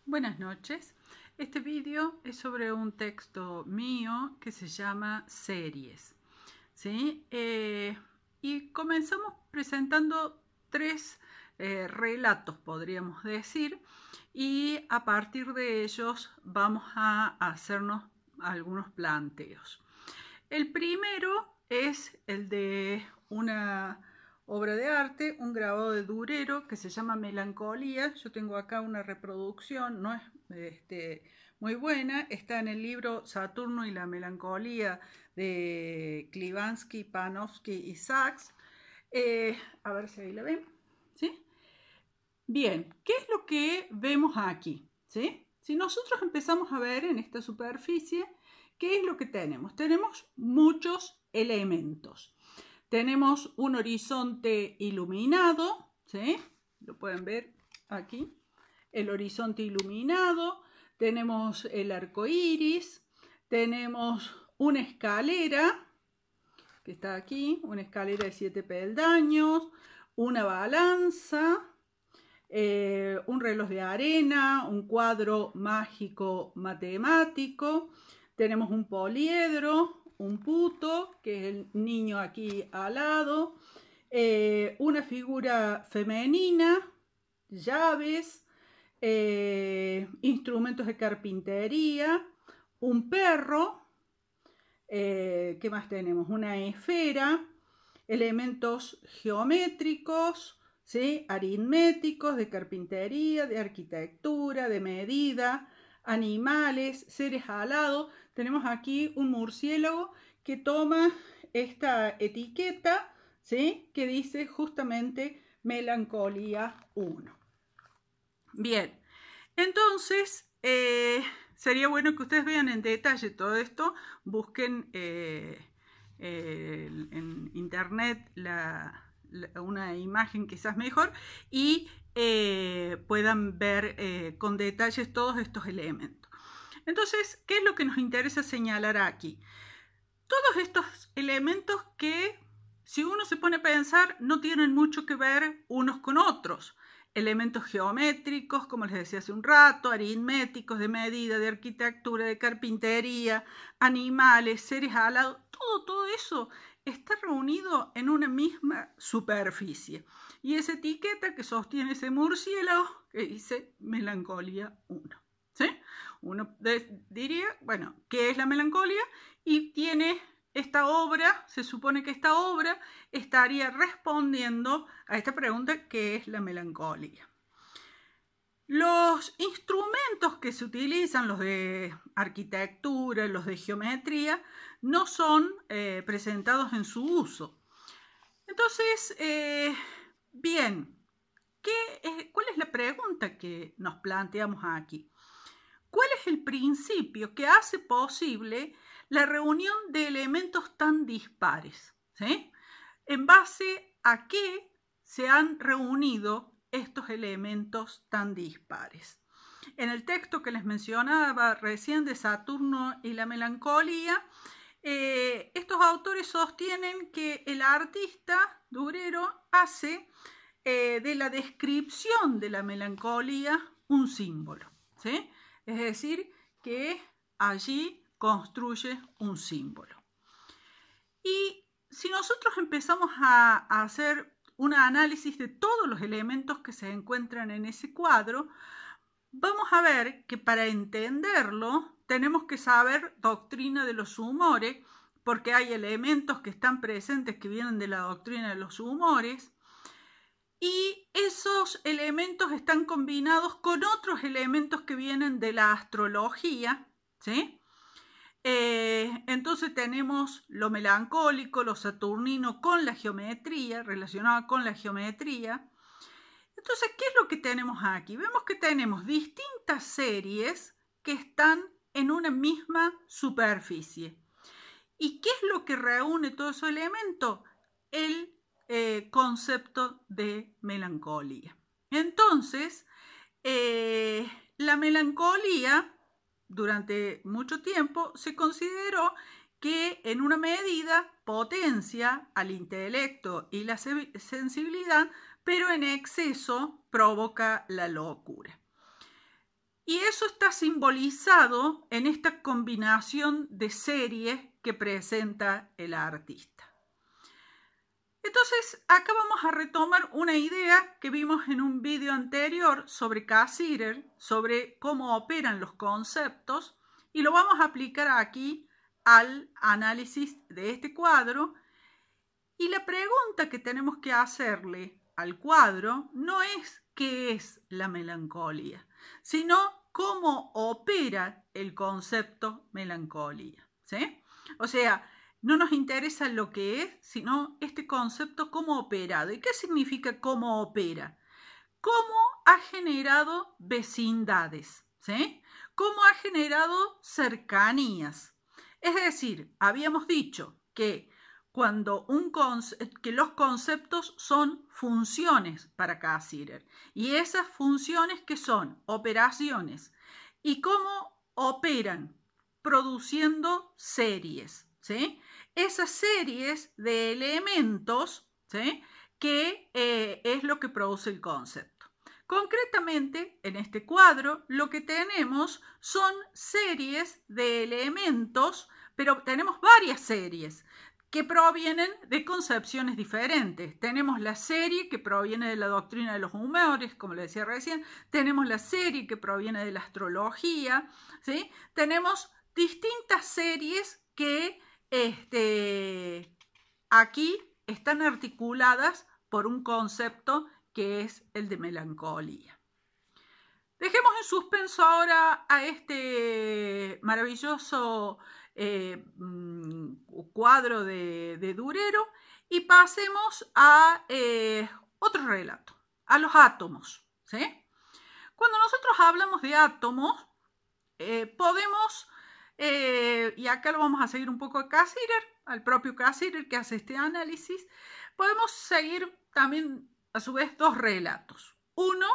Buenas noches. Este vídeo es sobre un texto mío que se llama Series. ¿Sí? Y comenzamos presentando tres relatos, podríamos decir, y a partir de ellos vamos a hacernos algunos planteos. El primero es el de una obra de arte, un grabado de Durero que se llama Melancolía. Yo tengo acá una reproducción, no es muy buena, está en el libro Saturno y la Melancolía de Klivansky, Panofsky y Sachs. A ver si ahí la ven. ¿Sí? Bien, ¿qué es lo que vemos aquí? ¿Sí? Si nosotros empezamos a ver en esta superficie, ¿qué es lo que tenemos? Tenemos muchos elementos. Tenemos un horizonte iluminado, ¿sí? Lo pueden ver aquí. El horizonte iluminado. Tenemos el arco iris. Tenemos una escalera, que está aquí, una escalera de 7 peldaños. Una balanza. Un reloj de arena, un cuadro mágico matemático, tenemos un poliedro, un puto, que es el niño aquí al lado, una figura femenina, llaves, instrumentos de carpintería, un perro, ¿qué más tenemos? Una esfera, elementos geométricos, ¿sí? Aritméticos, de carpintería, de arquitectura, de medida, animales, seres alados. Tenemos aquí un murciélago que toma esta etiqueta, ¿sí? Que dice justamente Melancolía 1. Bien, entonces sería bueno que ustedes vean en detalle todo esto, busquen en internet una imagen quizás mejor y puedan ver con detalles todos estos elementos. Entonces, ¿qué es lo que nos interesa señalar aquí? Todos estos elementos que, si uno se pone a pensar, no tienen mucho que ver unos con otros. Elementos geométricos, como les decía hace un rato, aritméticos, de medida, de arquitectura, de carpintería, animales, seres alados, todo eso está reunido en una misma superficie. Y esa etiqueta que sostiene ese murciélago que dice Melancolía 1. ¿Sí? Uno diría, bueno, ¿qué es la melancolía? Y tiene esta obra, se supone que esta obra estaría respondiendo a esta pregunta, ¿qué es la melancolía? Los instrumentos que se utilizan, los de arquitectura, los de geometría, no son presentados en su uso. Entonces, bien, ¿cuál es la pregunta que nos planteamos aquí? ¿Cuál es el principio que hace posible la reunión de elementos tan dispares? ¿Sí? ¿En base a qué se han reunido estos elementos tan dispares? En el texto que les mencionaba recién de Saturno y la melancolía, estos autores sostienen que el artista Durero hace de la descripción de la melancolía un símbolo, ¿sí? Es decir, que allí construye un símbolo. Y si nosotros empezamos a hacer un análisis de todos los elementos que se encuentran en ese cuadro, vamos a ver que para entenderlo tenemos que saber doctrina de los humores, porque hay elementos que están presentes que vienen de la doctrina de los humores, y esos elementos están combinados con otros elementos que vienen de la astrología, ¿sí? Entonces tenemos lo melancólico, lo saturnino con la geometría, relacionado con la geometría. Entonces, ¿qué es lo que tenemos aquí? Vemos que tenemos distintas series que están en una misma superficie. ¿Y qué es lo que reúne todos esos elementos? El concepto de melancolía. Entonces, la melancolía durante mucho tiempo se consideró que en una medida potencia al intelecto y la sensibilidad, pero en exceso provoca la locura. Y eso está simbolizado en esta combinación de series que presenta el artista. Entonces, acá vamos a retomar una idea que vimos en un video anterior sobre Cassirer, sobre cómo operan los conceptos, y lo vamos a aplicar aquí al análisis de este cuadro. Y la pregunta que tenemos que hacerle al cuadro no es qué es la melancolía, sino cómo opera el concepto melancolía, ¿sí? O sea, no nos interesa lo que es, sino este concepto cómo operado. ¿Y qué significa cómo opera? Cómo ha generado vecindades, ¿sí? Cómo ha generado cercanías. Es decir, habíamos dicho que que los conceptos son funciones para Cassirer, y esas funciones que son operaciones y cómo operan produciendo series, ¿sí? Esas series de elementos, ¿sí? Que es lo que produce el concepto. Concretamente, en este cuadro lo que tenemos son series de elementos, pero tenemos varias series que provienen de concepciones diferentes. Tenemos la serie que proviene de la doctrina de los humores, como le decía recién, tenemos la serie que proviene de la astrología, ¿sí? Tenemos distintas series que aquí están articuladas por un concepto que es el de melancolía. Dejemos en suspenso ahora a este maravilloso cuadro de Durero y pasemos a otro relato, a los átomos, ¿sí? Cuando nosotros hablamos de átomos, podemos, y acá lo vamos a seguir un poco a Cassirer, al propio Cassirer que hace este análisis, podemos seguir también a su vez dos relatos. Uno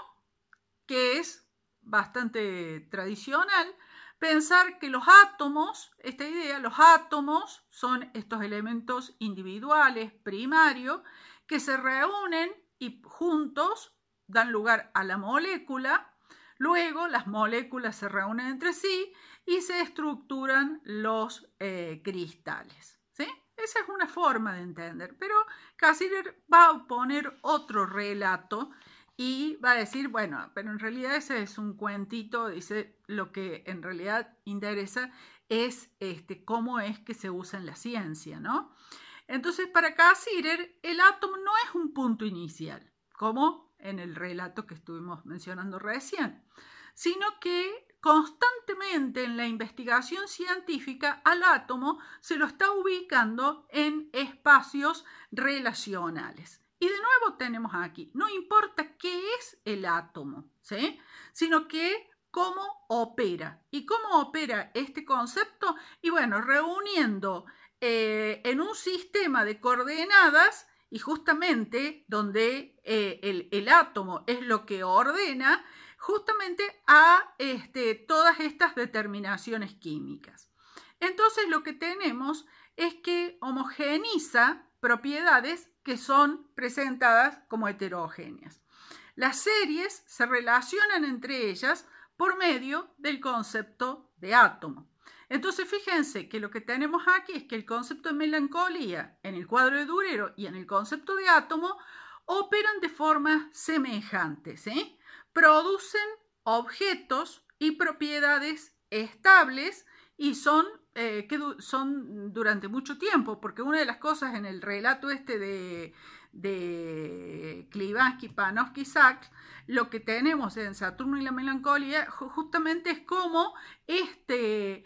que es bastante tradicional, pensar que los átomos, esta idea, los átomos son estos elementos individuales, primarios, que se reúnen y juntos dan lugar a la molécula. Luego las moléculas se reúnen entre sí y se estructuran los cristales, ¿sí? Esa es una forma de entender, pero Cassirer va a poner otro relato y va a decir, bueno, pero en realidad ese es un cuentito, dice, lo que en realidad interesa es cómo es que se usa en la ciencia, ¿no? Entonces, para Cassirer, el átomo no es un punto inicial, como en el relato que estuvimos mencionando recién, sino que constantemente en la investigación científica al átomo se lo está ubicando en espacios relacionales. Y de nuevo tenemos aquí, no importa qué es el átomo, ¿sí? Sino que cómo opera. ¿Y cómo opera este concepto? Y bueno, reuniendo en un sistema de coordenadas, y justamente donde el átomo es lo que ordena, justamente a todas estas determinaciones químicas. Entonces lo que tenemos es que homogeniza propiedades que son presentadas como heterogéneas. Las series se relacionan entre ellas por medio del concepto de átomo. Entonces fíjense que lo que tenemos aquí es que el concepto de melancolía en el cuadro de Durero y en el concepto de átomo operan de forma semejante, ¿sí? Producen objetos y propiedades estables y son durante mucho tiempo, porque una de las cosas en el relato de Klivansky, Panofsky, Sachs, lo que tenemos en Saturno y la melancolía justamente es cómo se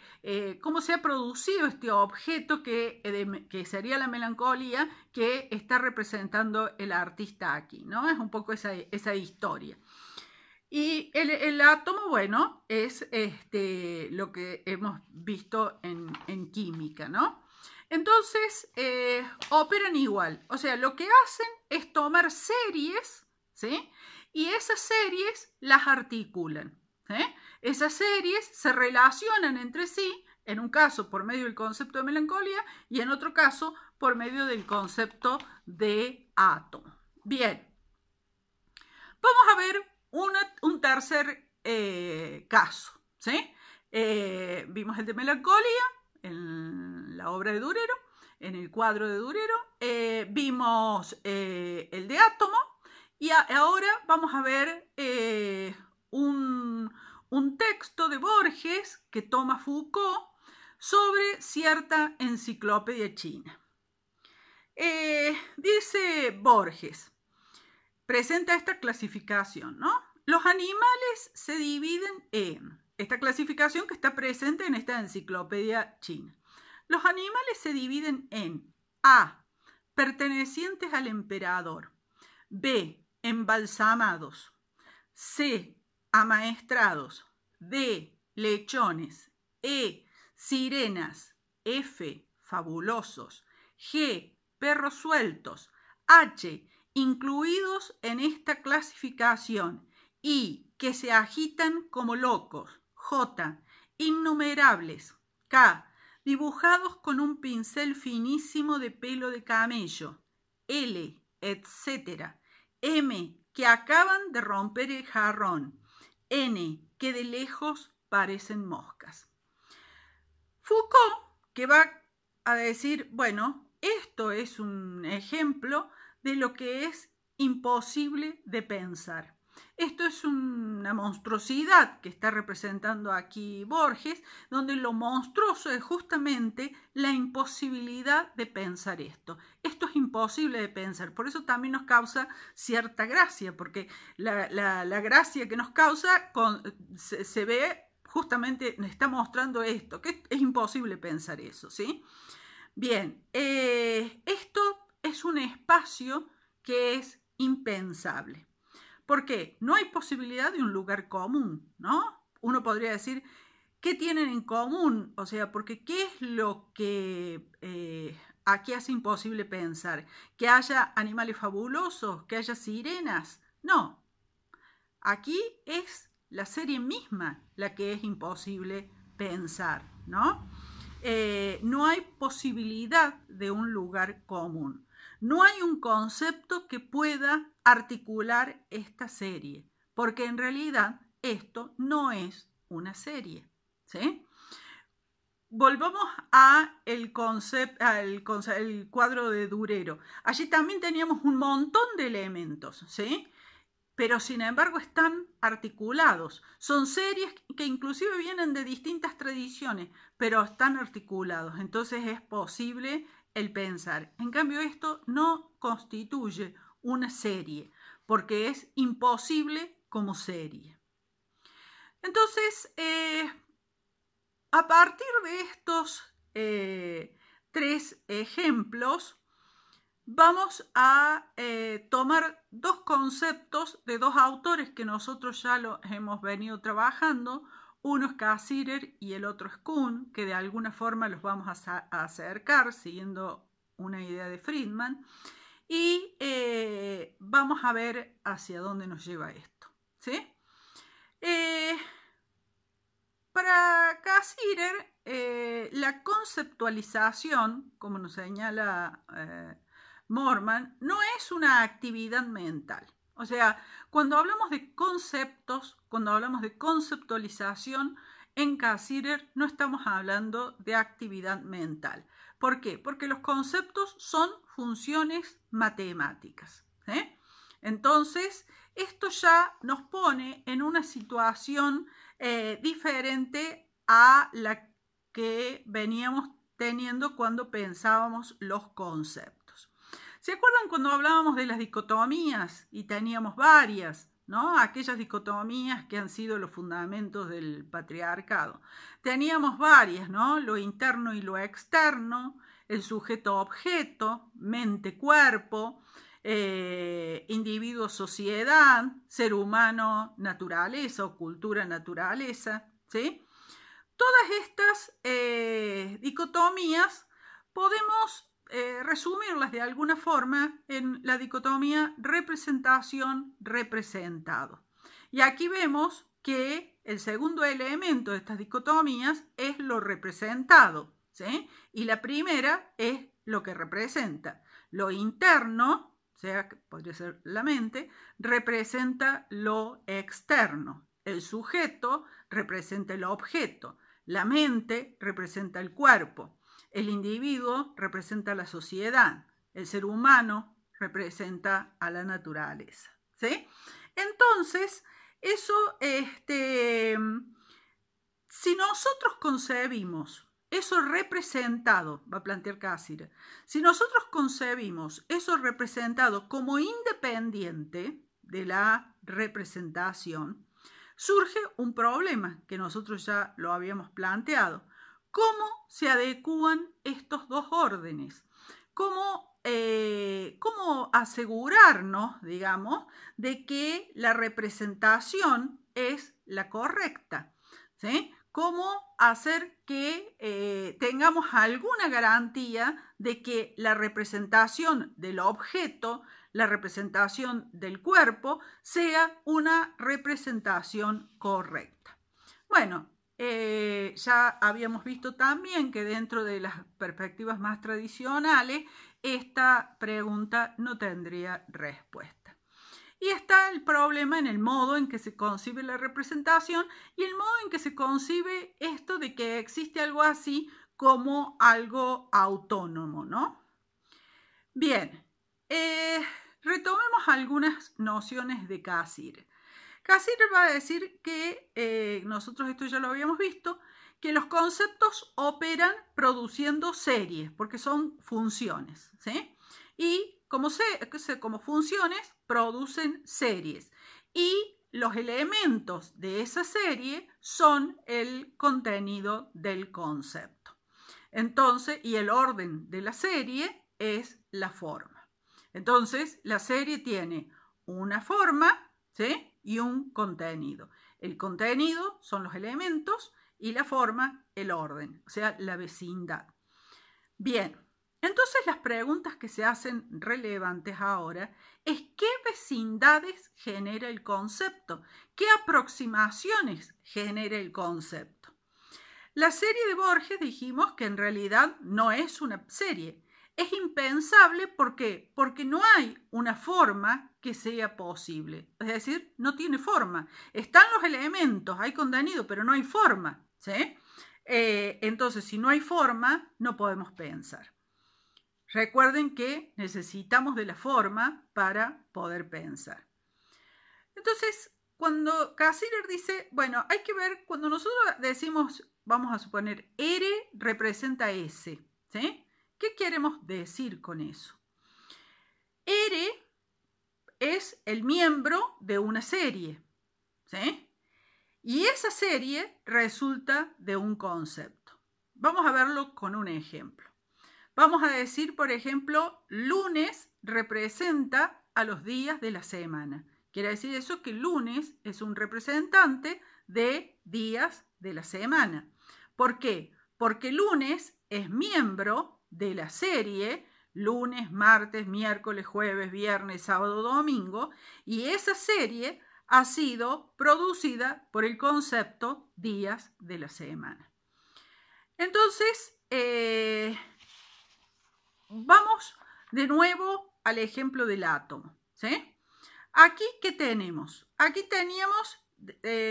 ha producido este objeto que sería la melancolía que está representando el artista aquí, ¿no? Es un poco esa historia. Y el átomo, bueno, es lo que hemos visto en química, ¿no? Entonces, operan igual. O sea, lo que hacen es tomar series, ¿sí? Y esas series las articulan, ¿sí? Esas series se relacionan entre sí, en un caso por medio del concepto de melancolía y en otro caso por medio del concepto de átomo. Bien, vamos a ver un tercer caso, ¿sí? Vimos el de melancolía en la obra de Durero, en el cuadro de Durero, vimos el de átomo, y ahora vamos a ver un texto de Borges que toma Foucault sobre cierta enciclopedia china. Dice Borges, presenta esta clasificación, ¿no? Los animales se dividen en, esta clasificación que está presente en esta enciclopedia china. Los animales se dividen en A, pertenecientes al emperador, B, embalsamados, C, amaestrados, D, lechones, E, sirenas, F, fabulosos, G, perros sueltos, H, incluidos en esta clasificación, I, que se agitan como locos, J, innumerables, K, dibujados con un pincel finísimo de pelo de camello, L, etc., M, que acaban de romper el jarrón, N, que de lejos parecen moscas. Foucault, que va a decir, bueno, esto es un ejemplo de lo que es imposible de pensar. Esto es una monstruosidad que está representando aquí Borges, donde lo monstruoso es justamente la imposibilidad de pensar esto. Esto es imposible de pensar, por eso también nos causa cierta gracia, porque la gracia que nos causa se ve justamente, está mostrando esto, que es imposible pensar eso, ¿sí? Bien, esto es un espacio que es impensable. ¿Por qué? No hay posibilidad de un lugar común, ¿no? Uno podría decir, ¿qué tienen en común? O sea, porque ¿qué es lo que aquí hace imposible pensar? ¿Que haya animales fabulosos? ¿Que haya sirenas? No. Aquí es la serie misma la que es imposible pensar, ¿no? No hay posibilidad de un lugar común. No hay un concepto que pueda articular esta serie, porque en realidad esto no es una serie, ¿sí? Volvamos al cuadro de Durero. Allí también teníamos un montón de elementos, ¿sí? Pero sin embargo están articulados. Son series que inclusive vienen de distintas tradiciones, pero están articulados. Entonces es posible el pensar. En cambio, esto no constituye una serie, porque es imposible como serie. Entonces, a partir de estos tres ejemplos, vamos a tomar dos conceptos de dos autores que nosotros ya lo hemos venido trabajando. Uno es Cassirer y el otro es Kuhn, que de alguna forma los vamos a acercar siguiendo una idea de Friedman. Y vamos a ver hacia dónde nos lleva esto, ¿sí? Para Cassirer, la conceptualización, como nos señala Morman, no es una actividad mental. O sea, cuando hablamos de conceptos, cuando hablamos de conceptualización, en Cassirer no estamos hablando de actividad mental. ¿Por qué? Porque los conceptos son funciones matemáticas, ¿sí? Entonces, esto ya nos pone en una situación diferente a la que veníamos teniendo cuando pensábamos los conceptos. ¿Se acuerdan cuando hablábamos de las dicotomías y teníamos varias, ¿no? Aquellas dicotomías que han sido los fundamentos del patriarcado. Teníamos varias, ¿no? Lo interno y lo externo, el sujeto-objeto, mente-cuerpo, individuo-sociedad, ser humano-naturaleza o cultura-naturaleza, ¿sí? Todas estas dicotomías podemos resumirlas de alguna forma en la dicotomía representación-representado. Y aquí vemos que el segundo elemento de estas dicotomías es lo representado, ¿sí? Y la primera es lo que representa. Lo interno, o sea, podría ser la mente, representa lo externo. el sujeto representa el objeto, la mente representa el cuerpo, el individuo representa la sociedad, el ser humano representa a la naturaleza, ¿sí? Entonces, eso, si nosotros concebimos eso representado, va a plantear Cassirer, si nosotros concebimos eso representado como independiente de la representación, surge un problema que nosotros ya lo habíamos planteado. ¿Cómo se adecúan estos dos órdenes? ¿Cómo asegurarnos, digamos, de que la representación es la correcta? ¿Sí? ¿Cómo hacer que tengamos alguna garantía de que la representación del objeto, la representación del cuerpo, sea una representación correcta? Bueno, ya habíamos visto también que dentro de las perspectivas más tradicionales, esta pregunta no tendría respuesta. Y está el problema en el modo en que se concibe la representación y el modo en que se concibe esto de que existe algo así como algo autónomo, ¿no? Bien, retomemos algunas nociones de Cassirer. Cassirer va a decir que, nosotros esto ya lo habíamos visto, que los conceptos operan produciendo series, porque son funciones, ¿sí? Y como funciones, producen series. Y los elementos de esa serie son el contenido del concepto. Entonces, y el orden de la serie es la forma. Entonces, la serie tiene una forma, ¿sí? Y un contenido. El contenido son los elementos y la forma, el orden, o sea, la vecindad. Bien, entonces las preguntas que se hacen relevantes ahora es ¿qué vecindades genera el concepto? ¿Qué aproximaciones genera el concepto? La serie de Borges dijimos que en realidad no es una serie. Es impensable porque no hay una forma que sea posible. Es decir, no tiene forma. Están los elementos, hay contenido, pero no hay forma, ¿sí? Entonces, si no hay forma, no podemos pensar. Recuerden que necesitamos de la forma para poder pensar. Entonces, cuando Cassirer dice, bueno, hay que ver, cuando nosotros decimos, vamos a suponer, R representa S, ¿sí? ¿Qué queremos decir con eso? R es el miembro de una serie, ¿sí? Y esa serie resulta de un concepto. Vamos a verlo con un ejemplo. Vamos a decir, por ejemplo, lunes representa a los días de la semana. Quiere decir eso que lunes es un representante de días de la semana. ¿Por qué? Porque lunes es miembro de la serie lunes, martes, miércoles, jueves, viernes, sábado, domingo, y esa serie ha sido producida por el concepto días de la semana. Entonces, vamos de nuevo al ejemplo del átomo, ¿sí? Aquí, ¿qué tenemos? Aquí teníamos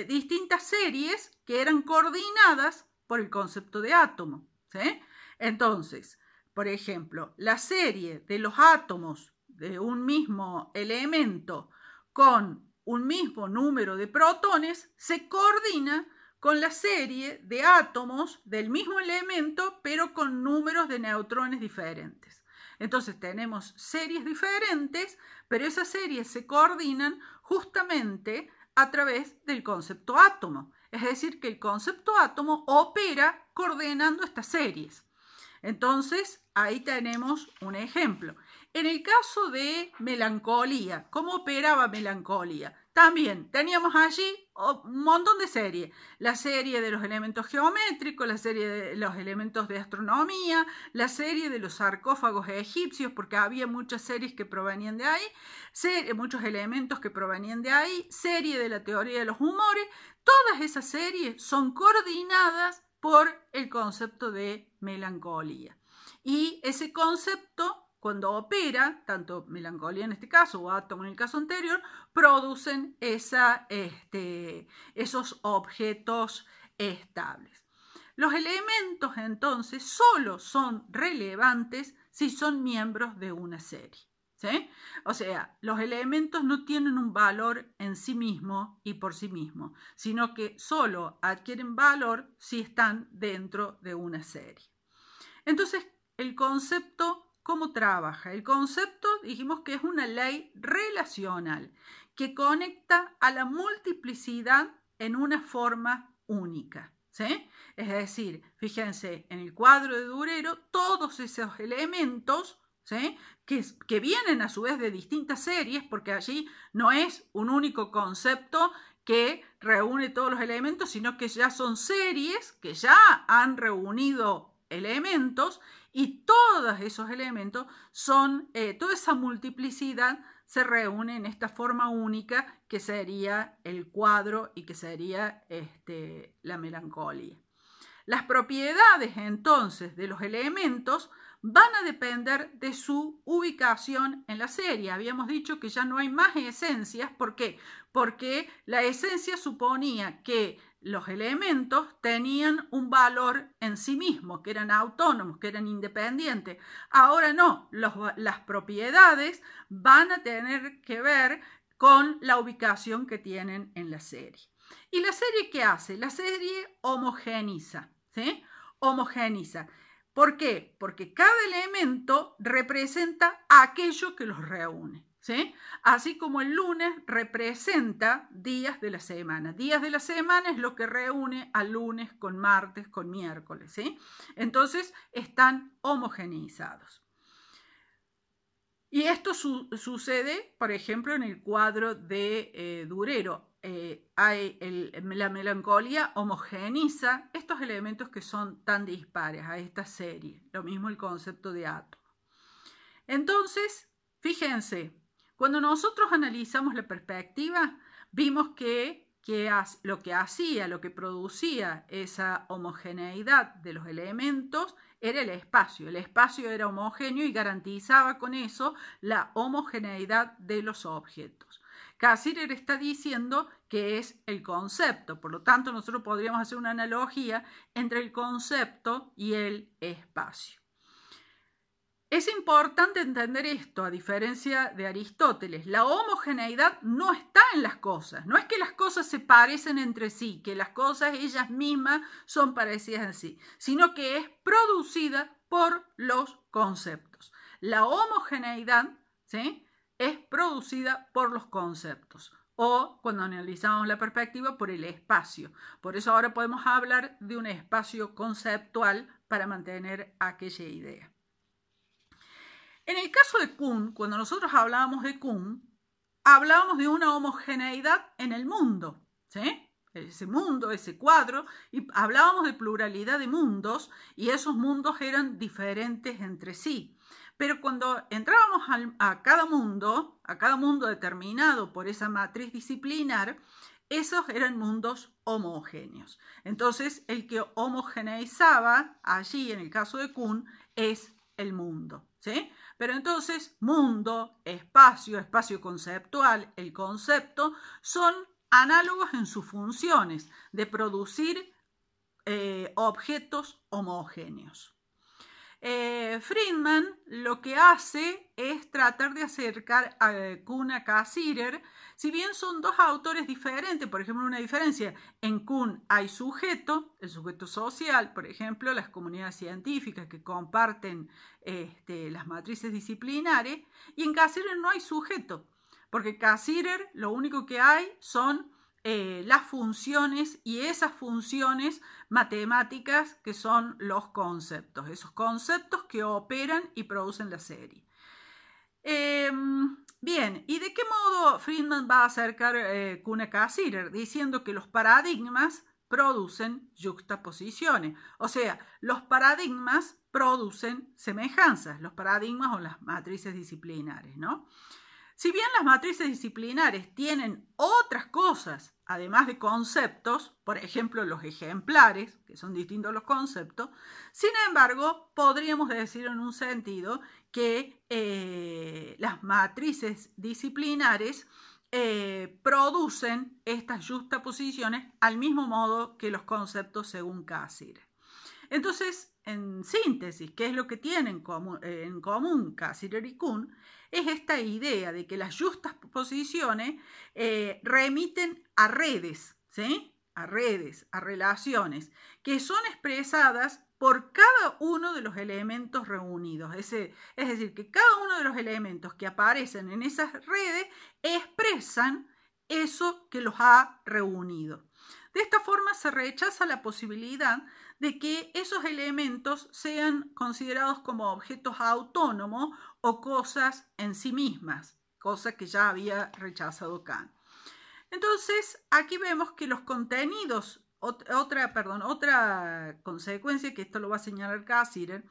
distintas series que eran coordinadas por el concepto de átomo, ¿sí? Entonces, por ejemplo, la serie de los átomos de un mismo elemento con un mismo número de protones se coordina con la serie de átomos del mismo elemento, pero con números de neutrones diferentes. Entonces tenemos series diferentes, pero esas series se coordinan justamente a través del concepto átomo. Es decir, que el concepto átomo opera coordinando estas series. Entonces, ahí tenemos un ejemplo. En el caso de melancolía, ¿cómo operaba melancolía? También teníamos allí un montón de series. La serie de los elementos geométricos, la serie de los elementos de astronomía, la serie de los sarcófagos egipcios, porque había muchas series que provenían de ahí, muchos elementos que provenían de ahí, serie de la teoría de los humores. Todas esas series son coordinadas por el concepto de melancolía. Y ese concepto cuando opera, tanto melancolía en este caso o átomo en el caso anterior, producen esos objetos estables. Los elementos entonces solo son relevantes si son miembros de una serie, ¿sí? O sea, los elementos no tienen un valor en sí mismo y por sí mismo, sino que solo adquieren valor si están dentro de una serie. Entonces, el concepto, ¿cómo trabaja? El concepto dijimos que es una ley relacional que conecta a la multiplicidad en una forma única, ¿sí? Es decir, fíjense, en el cuadro de Durero, todos esos elementos, ¿sí? que vienen a su vez de distintas series, porque allí no es un único concepto que reúne todos los elementos, sino que ya son series que ya han reunido elementos y todos esos elementos son, toda esa multiplicidad se reúne en esta forma única que sería el cuadro y que sería la melancolía. Las propiedades entonces de los elementos van a depender de su ubicación en la serie. Habíamos dicho que ya no hay más esencias. ¿Por qué? Porque la esencia suponía que los elementos tenían un valor en sí mismos, que eran autónomos, que eran independientes. Ahora no, las propiedades van a tener que ver con la ubicación que tienen en la serie. ¿Y la serie qué hace? La serie homogeniza, ¿sí? Homogeniza. ¿Por qué? Porque cada elemento representa aquello que los reúne, ¿sí? Así como el lunes representa días de la semana. Días de la semana es lo que reúne al lunes con martes, con miércoles, ¿sí? Entonces están homogenizados. Y esto sucede, por ejemplo, en el cuadro de Durero. La melancolía homogeniza estos elementos que son tan dispares a esta serie. Lo mismo el concepto de átomo. Entonces, fíjense, cuando nosotros analizamos la perspectiva, vimos que lo que producía esa homogeneidad de los elementos era el espacio. El espacio era homogéneo y garantizaba con eso la homogeneidad de los objetos. Cassirer está diciendo que es el concepto, por lo tanto nosotros podríamos hacer una analogía entre el concepto y el espacio. Es importante entender esto, a diferencia de Aristóteles. La homogeneidad no está en las cosas. No es que las cosas se parecen entre sí, que las cosas ellas mismas son parecidas en sí, sino que es producida por los conceptos. La homogeneidad, ¿sí?, es producida por los conceptos o, cuando analizamos la perspectiva, por el espacio. Por eso ahora podemos hablar de un espacio conceptual para mantener aquella idea. En el caso de Kuhn, cuando nosotros hablábamos de Kuhn, hablábamos de una homogeneidad en el mundo, ¿sí? Ese mundo, ese cuadro, y hablábamos de pluralidad de mundos, y esos mundos eran diferentes entre sí. Pero cuando entrábamos a cada mundo determinado por esa matriz disciplinar, esos eran mundos homogéneos. Entonces, el que homogeneizaba allí, en el caso de Kuhn, es el mundo, ¿sí? Pero entonces, mundo, espacio conceptual, el concepto, son análogos en sus funciones de producir objetos homogéneos. Friedman lo que hace es tratar de acercar a Kuhn a Cassirer, si bien son dos autores diferentes. Por ejemplo, una diferencia: en Kuhn hay sujeto, el sujeto social, por ejemplo, las comunidades científicas que comparten las matrices disciplinares, y en Cassirer no hay sujeto, porque Cassirer lo único que hay son las funciones, y esas funciones matemáticas que son los conceptos, esos conceptos que operan y producen la serie. Bien, ¿y de qué modo Friedman va a acercar Kuhn a Cassirer? Diciendo que los paradigmas producen yuxtaposiciones, o sea, los paradigmas producen semejanzas, los paradigmas o las matrices disciplinares, ¿no? Si bien las matrices disciplinares tienen otras cosas, además de conceptos, por ejemplo los ejemplares, que son distintos a los conceptos, sin embargo, podríamos decir en un sentido que las matrices disciplinares producen estas juxtaposiciones al mismo modo que los conceptos según Cassirer. Entonces, en síntesis, ¿qué es lo que tienen en común Cassirer y Kuhn? Es esta idea de que las juxtaposiciones remiten a redes, ¿sí? A redes, a relaciones, que son expresadas por cada uno de los elementos reunidos. Es decir, que cada uno de los elementos que aparecen en esas redes expresan eso que los ha reunido. De esta forma se rechaza la posibilidad de que esos elementos sean considerados como objetos autónomos o cosas en sí mismas, cosa que ya había rechazado Kant. Entonces, aquí vemos que los contenidos, otra consecuencia, que esto lo va a señalar Cassirer,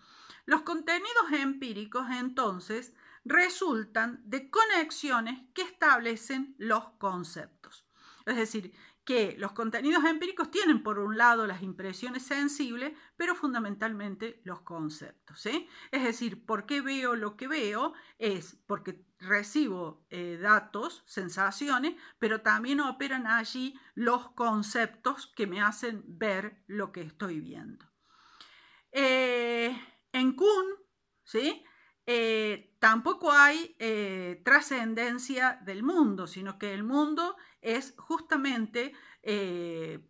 los contenidos empíricos entonces resultan de conexiones que establecen los conceptos. Es decir, que los contenidos empíricos tienen por un lado las impresiones sensibles, pero fundamentalmente los conceptos, ¿sí? Es decir, ¿por qué veo lo que veo? Es porque recibo datos, sensaciones, pero también operan allí los conceptos que me hacen ver lo que estoy viendo. En Kuhn, ¿sí? Tampoco hay trascendencia del mundo, sino que el mundo es justamente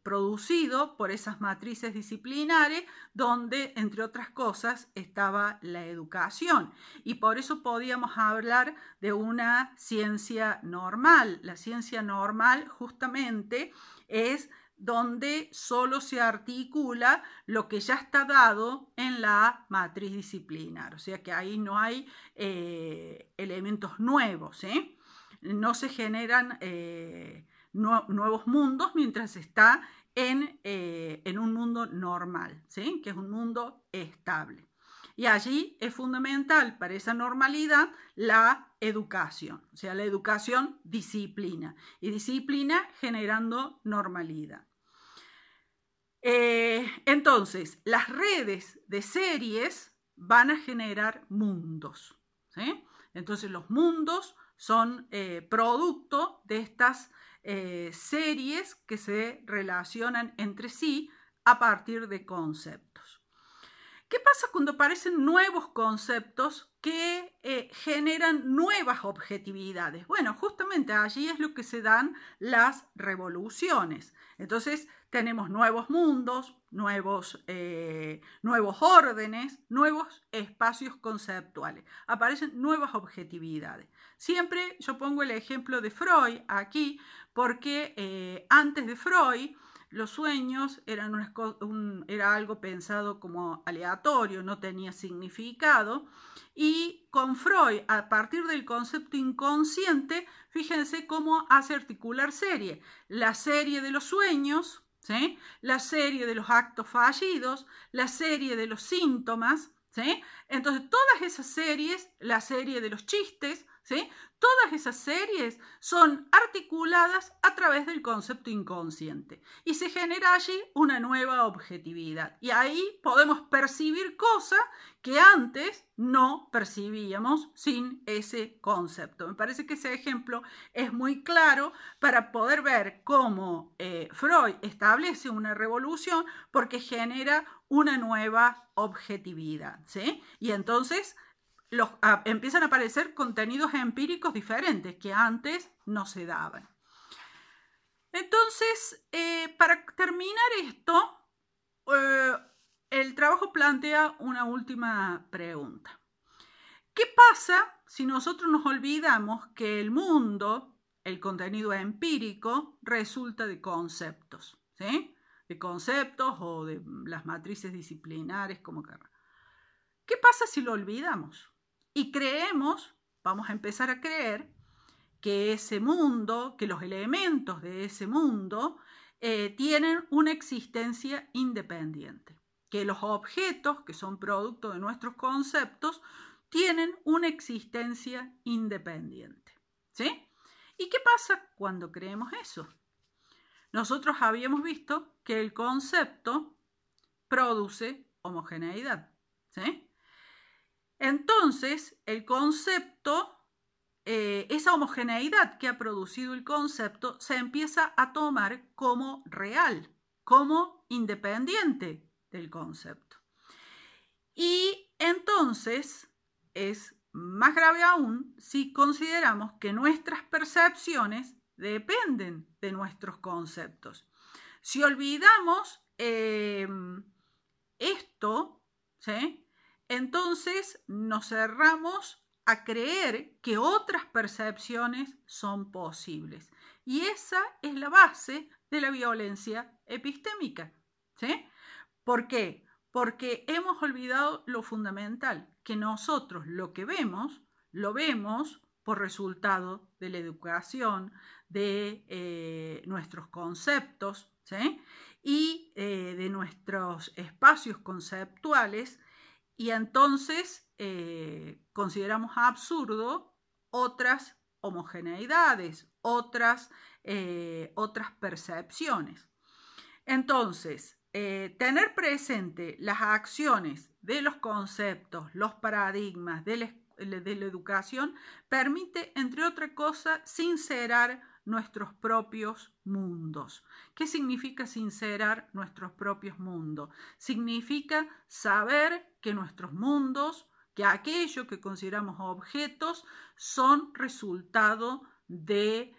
producido por esas matrices disciplinares donde, entre otras cosas, estaba la educación. Y por eso podíamos hablar de una ciencia normal. La ciencia normal justamente es donde solo se articula lo que ya está dado en la matriz disciplinar. O sea que ahí no hay elementos nuevos, ¿eh? No se generan nuevos mundos mientras está en un mundo normal, ¿sí? Que es un mundo estable. Y allí es fundamental para esa normalidad la educación, o sea, la educación disciplina, y disciplina generando normalidad. Entonces, las redes de series van a generar mundos, ¿sí? Entonces, los mundos son producto de estas series que se relacionan entre sí a partir de conceptos. ¿Qué pasa cuando aparecen nuevos conceptos que generan nuevas objetividades? Bueno, justamente allí es lo que se dan las revoluciones. Entonces tenemos nuevos mundos, nuevos órdenes, nuevos espacios conceptuales. Aparecen nuevas objetividades. Siempre yo pongo el ejemplo de Freud aquí porque antes de Freud los sueños era algo pensado como aleatorio, no tenía significado, y con Freud, a partir del concepto inconsciente, fíjense cómo hace articular serie. La serie de los sueños, ¿sí? La serie de los actos fallidos, la serie de los síntomas, ¿sí? Entonces todas esas series, la serie de los chistes, ¿sí? Todas esas series son articuladas a través del concepto inconsciente y se genera allí una nueva objetividad. Y ahí podemos percibir cosas que antes no percibíamos sin ese concepto. Me parece que ese ejemplo es muy claro para poder ver cómo Freud establece una revolución porque genera una nueva objetividad, ¿sí? Y entonces empiezan a aparecer contenidos empíricos diferentes que antes no se daban. Entonces, para terminar esto, el trabajo plantea una última pregunta. ¿Qué pasa si nosotros nos olvidamos que el mundo, el contenido empírico, resulta de conceptos, ¿sí? De conceptos o de las matrices disciplinares, como querrán? ¿Qué pasa si lo olvidamos? Y vamos a empezar a creer que ese mundo, que los elementos de ese mundo tienen una existencia independiente, que los objetos, que son producto de nuestros conceptos, tienen una existencia independiente. ¿sí? ¿Y qué pasa cuando creemos eso? Nosotros habíamos visto que el concepto produce homogeneidad, ¿sí? Entonces, el concepto, esa homogeneidad que ha producido el concepto, se empieza a tomar como real, como independiente del concepto. Y entonces es más grave aún si consideramos que nuestras percepciones dependen de nuestros conceptos. Si olvidamos esto, ¿sí? Entonces nos cerramos a creer que otras percepciones son posibles. Y esa es la base de la violencia epistémica, ¿sí? ¿Por qué? Porque hemos olvidado lo fundamental, que nosotros lo que vemos, lo vemos por resultado de la educación, de nuestros conceptos, ¿sí? Y de nuestros espacios conceptuales, y entonces consideramos absurdo otras homogeneidades, otras percepciones. Entonces, tener presente las acciones de los conceptos, los paradigmas de la educación permite, entre otras cosas, sincerar nuestros propios mundos. ¿Qué significa sincerar nuestros propios mundos? Significa saber que nuestros mundos, que aquello que consideramos objetos, son resultado de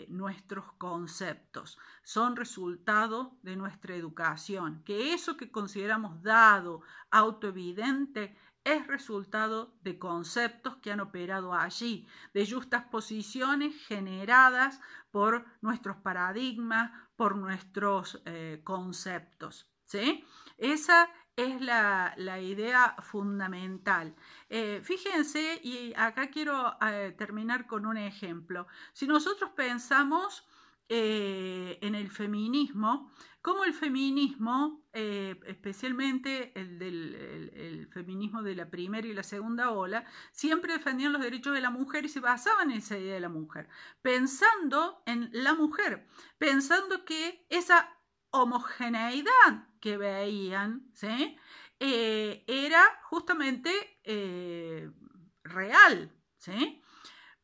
nuestros conceptos, son resultado de nuestra educación, que eso que consideramos dado, autoevidente, es resultado de conceptos que han operado allí, de juxtaposiciones generadas por nuestros paradigmas, por nuestros conceptos, ¿sí? Esa es la idea fundamental. Fíjense, y acá quiero terminar con un ejemplo. Si nosotros pensamos en el feminismo, como el feminismo, especialmente el feminismo de la primera y la segunda ola, siempre defendían los derechos de la mujer y se basaban en esa idea de la mujer, pensando en la mujer, pensando que esa homogeneidad que veían, ¿sí? Era justamente real, ¿sí?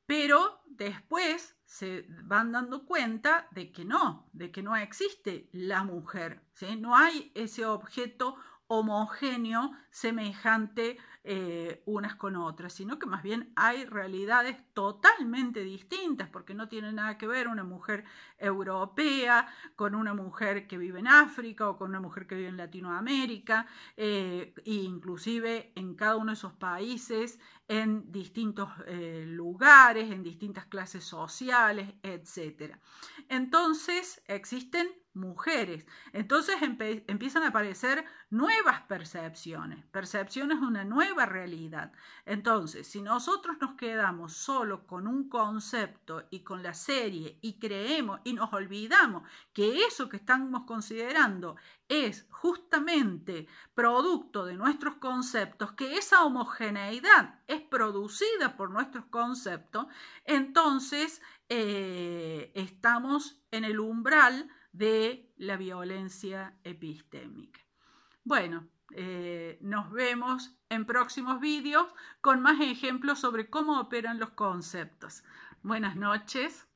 Pero después se van dando cuenta de que no existe la mujer, ¿sí? No hay ese objeto homogéneo, semejante unas con otras, sino que más bien hay realidades totalmente distintas, porque no tiene nada que ver una mujer europea con una mujer que vive en África o con una mujer que vive en Latinoamérica, e inclusive en cada uno de esos países, en distintos lugares, en distintas clases sociales, etc. Entonces existen mujeres. Entonces empiezan a aparecer nuevas percepciones de una nueva realidad. Entonces, si nosotros nos quedamos solo con un concepto y con la serie y creemos y nos olvidamos que eso que estamos considerando es justamente producto de nuestros conceptos, que esa homogeneidad es producida por nuestros conceptos, entonces estamos en el umbral de la violencia epistémica. Bueno, nos vemos en próximos vídeos con más ejemplos sobre cómo operan los conceptos. Buenas noches.